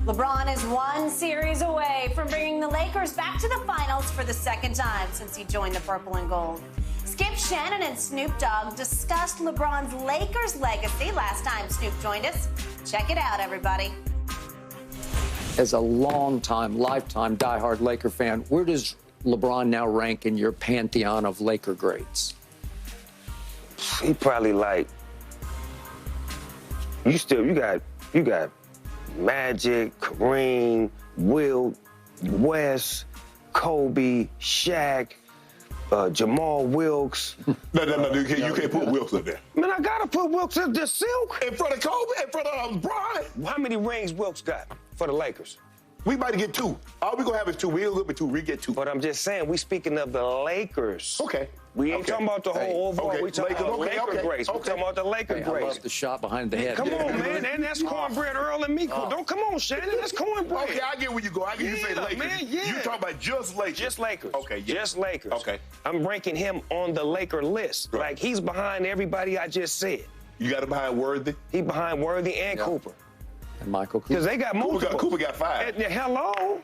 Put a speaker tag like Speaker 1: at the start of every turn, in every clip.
Speaker 1: LeBron is one series away from bringing the Lakers back to the finals for the second time since he joined the purple and gold. Skip, Shannon, and Snoop Dogg discussed LeBron's Lakers legacy last time Snoop joined us. Check it out, everybody.
Speaker 2: As a lifetime diehard Laker fan, where does LeBron now rank in your pantheon of Laker greats?
Speaker 3: He probably like, you got Magic, Kareem, Wilt, West, Kobe, Shaq, Jamal Wilkes.
Speaker 4: No, you can't put Wilkes up there.
Speaker 3: Man, I gotta put Wilkes up there, Silk.
Speaker 4: In front of Kobe, in front of LeBron.
Speaker 3: How many rings Wilkes got for the Lakers?
Speaker 4: We might get 2. All we gonna have is 2. We ain't gonna get 2. We get 2.
Speaker 3: But I'm just saying, we speaking of the Lakers.
Speaker 4: Okay.
Speaker 3: We ain't talking about the whole overall.
Speaker 4: Okay.
Speaker 3: We talking about Laker greats. We talking about the Laker
Speaker 2: I
Speaker 3: greats.
Speaker 2: love the shot behind the head.
Speaker 3: Come on, man. And that's Cornbread Earl and me. Don't come on, Shannon. That's Cornbread.
Speaker 4: Okay, I get where you go. I get you say Lakers.
Speaker 3: Man, yeah.
Speaker 4: You talking about just Lakers.
Speaker 3: Just Lakers.
Speaker 4: Okay, yeah.
Speaker 3: Just Lakers.
Speaker 4: Okay.
Speaker 3: I'm ranking him on the Laker list.
Speaker 4: Right.
Speaker 3: Like, he's behind everybody I just said.
Speaker 4: You got him behind Worthy?
Speaker 3: He behind Worthy and Cooper.
Speaker 2: And Michael Cooper.
Speaker 3: Because they got multiple.
Speaker 4: Cooper got 5.
Speaker 3: Hello?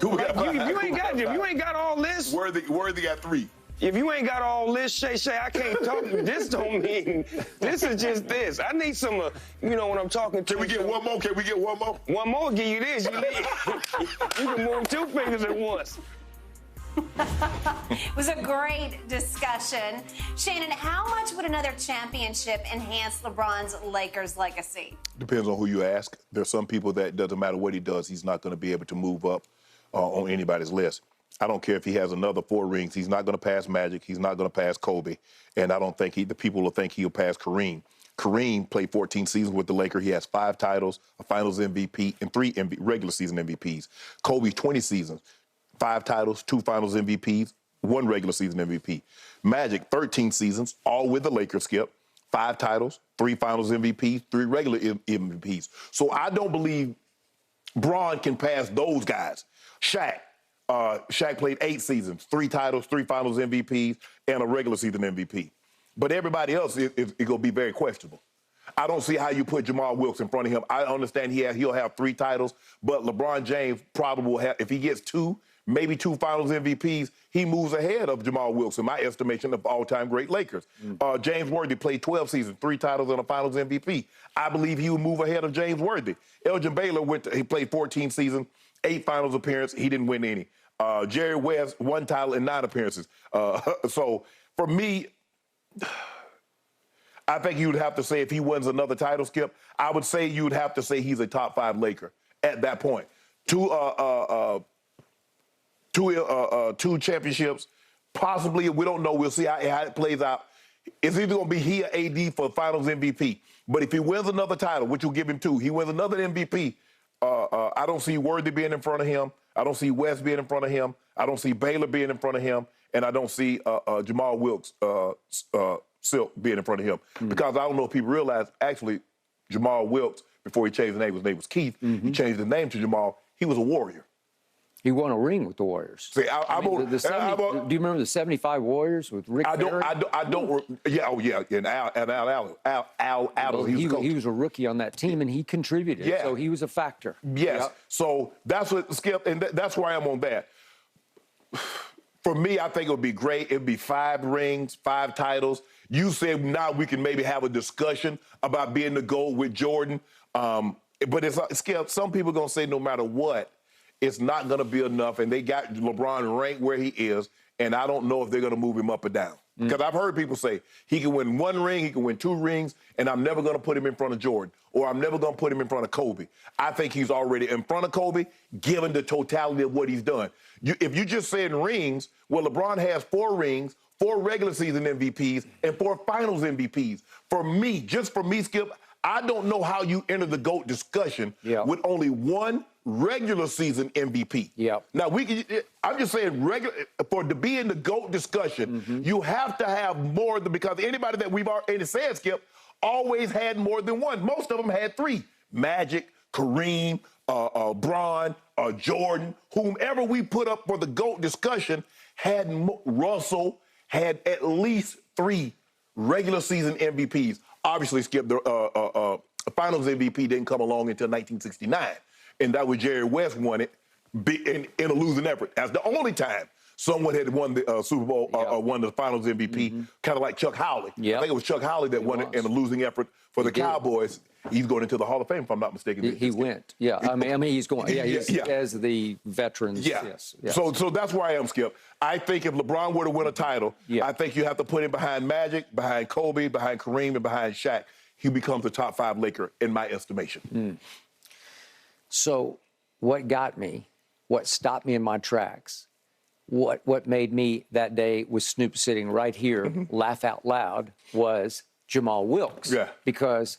Speaker 4: Cooper got 5.
Speaker 3: If you ain't got all this.
Speaker 4: Worthy got 3.
Speaker 3: If you ain't got all this, Shay, I can't talk. This don't mean, this is just this. I need some, when I'm talking to
Speaker 4: Can we get one more? Can we get one more?
Speaker 3: One more, give you this. You can move 2 fingers at once.
Speaker 1: It was a great discussion. Shannon, how much would another championship enhance LeBron's Lakers legacy?
Speaker 4: Depends on who you ask. There's some people that doesn't matter what he does, he's not going to be able to move up on anybody's list. I don't care if he has another 4 rings. He's not going to pass Magic. He's not going to pass Kobe. And I don't think the people will think he'll pass Kareem. Kareem played 14 seasons with the Lakers. He has 5 titles, a Finals MVP, and 3 regular season MVPs. Kobe, 20 seasons, 5 titles, 2 Finals MVPs, 1 regular season MVP. Magic, 13 seasons, all with the Lakers, Skip, 5 titles, 3 Finals MVPs, 3 regular MVPs. So I don't believe Bron can pass those guys. Shaq played 8 seasons, 3 titles, 3 Finals MVPs, and a regular season MVP. But everybody else, it's going to be very questionable. I don't see how you put Jamal Wilkes in front of him. I understand he'll have 3 titles, but LeBron James probably will have, if he gets 2, maybe 2 Finals MVPs, he moves ahead of Jamal Wilkes, in my estimation, of all-time great Lakers. James Worthy played 12 seasons, 3 titles, and a Finals MVP. I believe he would move ahead of James Worthy. Elgin Baylor he played 14 seasons, 8 Finals appearances. He didn't win any. Jerry West, 1 title and 9 appearances. So for me, I think you would have to say if he wins another title, Skip, I would say you would have to say he's a top 5 Laker at that point. 2 championships, possibly. We don't know. We'll see how it plays out. It's either going to be he or AD for Finals MVP. But if he wins another title, which will give him 2, he wins another MVP, I don't see Worthy being in front of him. I don't see West being in front of him. I don't see Baylor being in front of him. And I don't see Jamal Wilkes, Silk, being in front of him. Because I don't know if people realize, actually, Jamal Wilkes, before he changed his name was Keith. He changed the name to Jamal. He was a Warrior.
Speaker 2: He won a ring with the Warriors.
Speaker 4: See,
Speaker 2: do you remember the 75 Warriors with Rick Barry?
Speaker 4: And Al Adams.
Speaker 2: He was a rookie on that team, and he contributed.
Speaker 4: Yeah.
Speaker 2: So he was a factor.
Speaker 4: Yes.
Speaker 2: Yep.
Speaker 4: So that's what, Skip, and that's where I am on that. For me, I think it would be great. It would be 5 rings, 5 titles. You said now we can maybe have a discussion about being the GOAT with Jordan. But it's Skip, some people are going to say no matter what, it's not going to be enough, and they got LeBron ranked where he is, and I don't know if they're going to move him up or down. Because I've heard people say he can win 1 ring, he can win 2 rings, and I'm never going to put him in front of Jordan, or I'm never going to put him in front of Kobe. I think he's already in front of Kobe, given the totality of what he's done. If you just said rings, well, LeBron has 4 rings, 4 regular season MVPs, and 4 Finals MVPs. For me, just for me, Skip, I don't know how you enter the GOAT discussion with only 1 regular season MVP. Now, I'm just saying, to be in the GOAT discussion, you have to have more because anybody that we've already said, Skip, always had more than 1. Most of them had 3. Magic, Kareem, Bron, Jordan, whomever we put up for the GOAT discussion Russell had at least 3 regular season MVPs. Obviously, Skip, the Finals MVP didn't come along until 1969. and that was Jerry West won it in a losing effort. That's the only time someone had won the Super Bowl or won the Finals MVP, kind of like Chuck Howley. I think it was Chuck Howley that won it in a losing effort for the Cowboys. He's going into the Hall of Fame, if I'm not mistaken.
Speaker 2: He went. Yeah, I mean, he's going. Yeah, he's as the veterans.
Speaker 4: Yeah.
Speaker 2: Yes.
Speaker 4: So that's where I am, Skip. I think if LeBron were to win a title, I think you have to put him behind Magic, behind Kobe, behind Kareem, and behind Shaq. He becomes a top 5 Laker in my estimation.
Speaker 2: So what got me, what stopped me in my tracks, what made me that day with Snoop sitting right here, laugh out loud, was Jamal Wilkes.
Speaker 4: Yeah.
Speaker 2: Because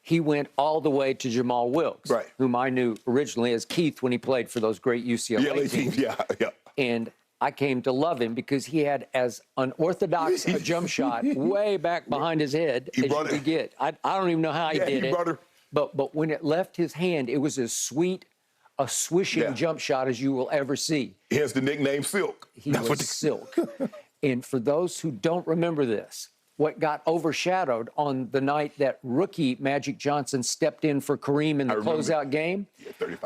Speaker 2: he went all the way to Jamal Wilkes, whom I knew originally as Keith when he played for those great UCLA teams.
Speaker 4: Yeah.
Speaker 2: And I came to love him because he had as unorthodox a jump shot way back behind his head as you could get. I don't even know how he did it. But when it left his hand, it was as sweet a swishing jump shot as you will ever see.
Speaker 4: Hence the nickname Silk.
Speaker 2: He was Silk. And for those who don't remember this, what got overshadowed on the night that rookie Magic Johnson stepped in for Kareem in the closeout game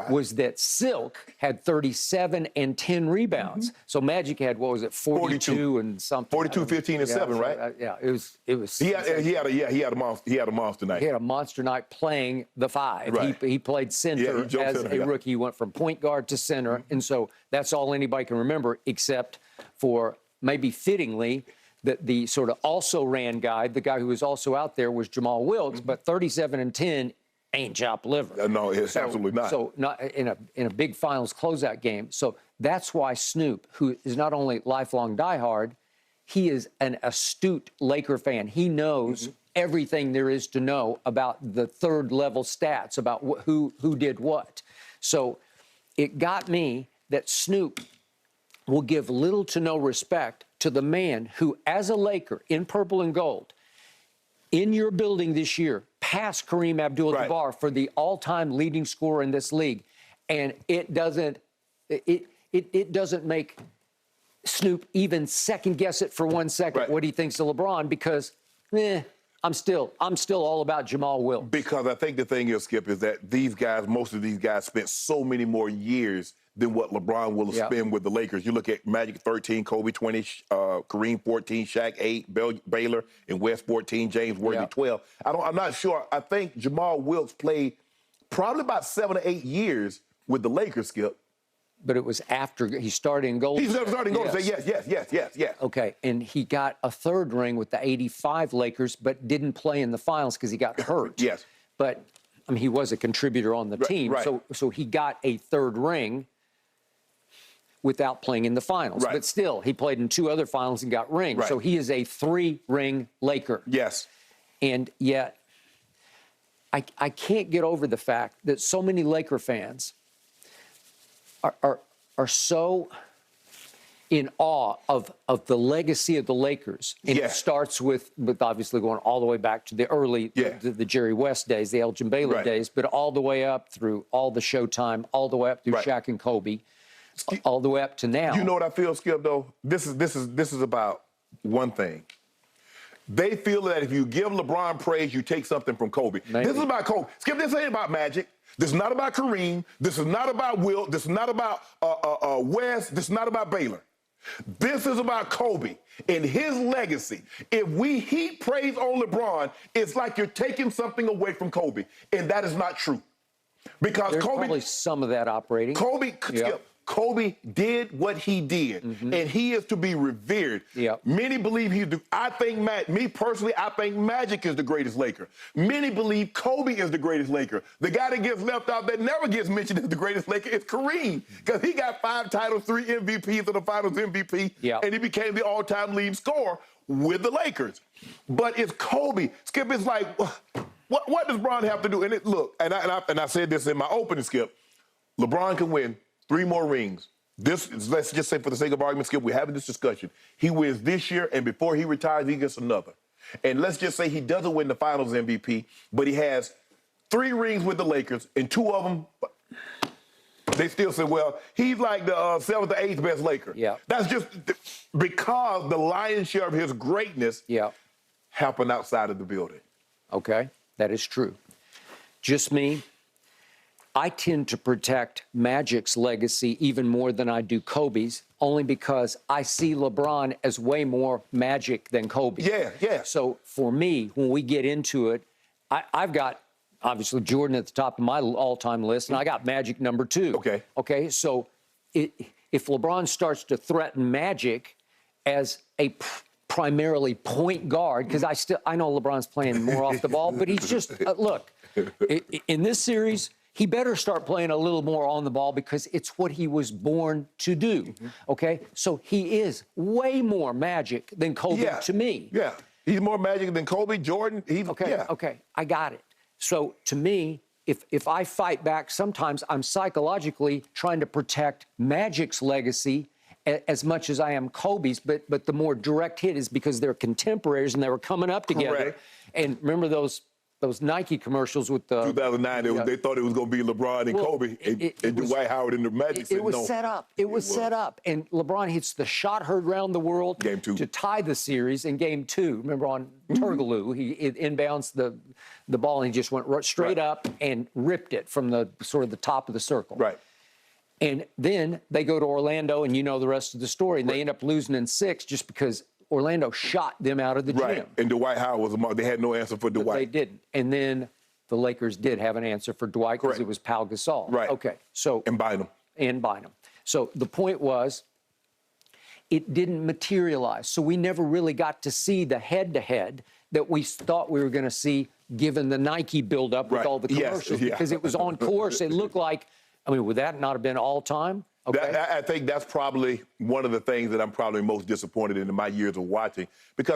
Speaker 2: was that Silk had 37 and 10 rebounds. So Magic had, what was it, 42 and something.
Speaker 4: 42, 15, and 7, right?
Speaker 2: Yeah, it was.
Speaker 4: He had a monster night.
Speaker 2: He had a monster night playing the 5. He played center as a rookie. He went from point guard to center. And so that's all anybody can remember, except for maybe fittingly, that the sort of also ran guy, the guy who was also out there, was Jamal Wilkes, but 37 and 10 ain't chopped liver.
Speaker 4: No, it's absolutely not.
Speaker 2: So not in a big finals closeout game. So that's why Snoop, who is not only lifelong diehard, he is an astute Laker fan. He knows everything there is to know about the third level stats, about who did what. So it got me that Snoop will give little to no respect to the man who, as a Laker in purple and gold, in your building this year, passed Kareem Abdul-Jabbar for the all-time leading scorer in this league, and it doesn't make Snoop even second guess it for 1 second what he thinks of LeBron, because I'm still all about Jamal Wilkes.
Speaker 4: Because I think the thing is, Skip, is that these guys, most of these guys, spent so many more years than what LeBron will spend with the Lakers. You look at Magic 13, Kobe 20, Kareem 14, Shaq 8, Baylor and West 14, James Worthy 12. I'm not sure. I think Jamal Wilkes played probably about 7 or 8 years with the Lakers, Skip.
Speaker 2: But it was after he started in Golden State.
Speaker 4: He started in Golden State, yes.
Speaker 2: Okay, and he got a 3rd ring with the '85 Lakers, but didn't play in the finals because he got hurt. But, I mean, he was a contributor on the team. So he got a 3rd ring without playing in the finals. But still, he played in 2 other finals and got rings. So he is a 3-ring Laker. And yet, I can't get over the fact that so many Laker fans are so in awe of the legacy of the Lakers. And it starts with obviously going all the way back to the early, the Jerry West days, the Elgin Baylor days, but all the way up through all the Showtime, all the way up through Shaq and Kobe, all the way up to now.
Speaker 4: You know what I feel, Skip, though? This is about one thing. They feel that if you give LeBron praise, you take something from Kobe. Maybe. This is about Kobe. Skip, this ain't about Magic. This is not about Kareem. This is not about Wilt. This is not about West. This is not about Baylor. This is about Kobe and his legacy. If we heap praise on LeBron, it's like you're taking something away from Kobe, and that is not true. Because
Speaker 2: there's probably some of that operating.
Speaker 4: Kobe did what he did, and he is to be revered. Many believe I think Magic is the greatest Laker. Many believe Kobe is the greatest Laker. The guy that gets left out that never gets mentioned as the greatest Laker is Kareem, because he got 5 titles, 3 MVPs of the Finals MVP, and he became the all-time leading scorer with the Lakers. But it's Kobe. Skip, it's like, what does LeBron have to do? And look, and I said this in my opening, Skip, LeBron can win 3 more rings. Let's just say for the sake of argument, Skip, we're having this discussion. He wins this year, and before he retires, he gets another. And let's just say he doesn't win the Finals MVP, but he has 3 rings with the Lakers, and 2 of them, they still say, well, he's like the 7th or 8th best Laker. That's just because the lion's share of his greatness happened outside of the building.
Speaker 2: Okay, that is true. Just me. I tend to protect Magic's legacy even more than I do Kobe's, only because I see LeBron as way more Magic than Kobe.
Speaker 4: Yeah.
Speaker 2: So for me, when we get into it, I've got, obviously, Jordan at the top of my all-time list, and I got Magic number 2. Okay, so if LeBron starts to threaten Magic as a primarily point guard, because I know LeBron's playing more off the ball, but he's just, look, in this series, he better start playing a little more on the ball because it's what he was born to do, okay? So he is way more Magic than Kobe to me.
Speaker 4: Yeah, he's more Magic than Kobe, Jordan.
Speaker 2: Okay, I got it. So to me, if I fight back, sometimes I'm psychologically trying to protect Magic's legacy as much as I am Kobe's, but the more direct hit is because they're contemporaries and they were coming up together.
Speaker 4: Correct.
Speaker 2: And remember those Nike commercials with the
Speaker 4: 2009, they thought it was going to be LeBron and Kobe, and Dwight Howard and the Magic said no.
Speaker 2: It was set up. It was set up. And LeBron hits the shot heard around the world
Speaker 4: Game 2
Speaker 2: to tie the series in Game 2. Remember on Turgaloo, he inbounds the ball and he just went straight up and ripped it from the sort of the top of the circle.
Speaker 4: Right.
Speaker 2: And then they go to Orlando, and you know the rest of the story. And they end up losing in 6 just because Orlando shot them out of the gym.
Speaker 4: Right, and Dwight Howard was among. They had no answer for Dwight.
Speaker 2: But they didn't. And then the Lakers did have an answer for Dwight because it was Pau Gasol.
Speaker 4: Right.
Speaker 2: Okay, so.
Speaker 4: And Bynum.
Speaker 2: And Bynum. So the point was, it didn't materialize. So we never really got to see the head-to-head that we thought we were going to see given the Nike buildup with all the commercials. Because it was on course. It looked like, I mean, would that not have been all time? Okay.
Speaker 4: I think that's probably one of the things that I'm probably most disappointed in my years of watching, because